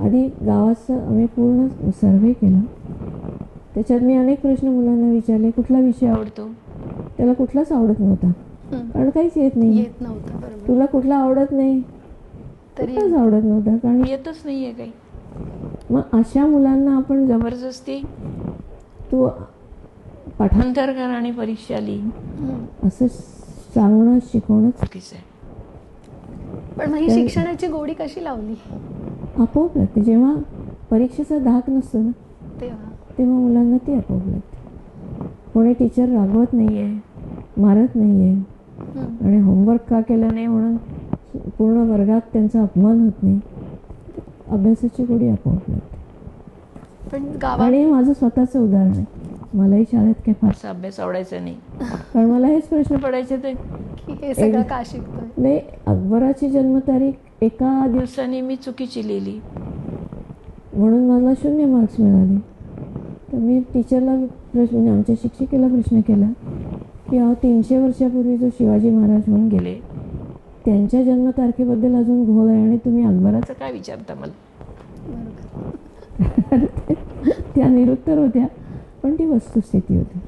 आधी गावाचं आम्ही पूर्ण सर्व्हे केला. त्याच्यात मी अनेक प्रश्न मुलांना विचारले, कुठला विषय आवडतो. त्याला कुठलाच आवडत नव्हता, कारण काहीच येत नव्हतं. तुला कुठला आवडत नाही, कुठलाच आवडत नव्हता, कारण येतच नाही आहे काही. मग अशा मुलांना आपण जबरदस्ती तू पाठांतर कर आणि परीक्षा लिही असं सांगणं शिकवणं चुकीचं आहे. पण ही शिक्षणाची गोडी कशी लावली? आपोआप लागते. जेव्हा परीक्षेचा धाक नसतो ना तेव्हा मुलांना ती आपोआप लागते. कोणी टीचर रागवत नाही आहे, मारत नाही आहे, आणि होमवर्क का केलं नाही म्हणून पूर्ण वर्गात त्यांचा अपमान होत नाही. अभ्यासाची गोडी आपोआप लागते. आणि माझं स्वतःचं उदाहरण आहे. मलाही शाळेत काही फारसा अभ्यास आवडायचा नाही, कारण मला हेच प्रश्न पडायचे ते हे सगळं का शिकतोय. नाही, अकबराची जन्मतारीख एका दिवसाने मी चुकीची लिहिली म्हणून मला 0 मार्क्स मिळाले. तर मी टीचरला प्रश्न, आमच्या शिक्षिकेला प्रश्न केला की 300 वर्षापूर्वी जो शिवाजी महाराज होऊन गेले त्यांच्या जन्मतारखेबद्दल अजून घोळ आहे आणि तुम्ही अकबराचं काय विचारता मला. त्या निरुत्तर होत्या, पण ती वस्तुस्थिती होती.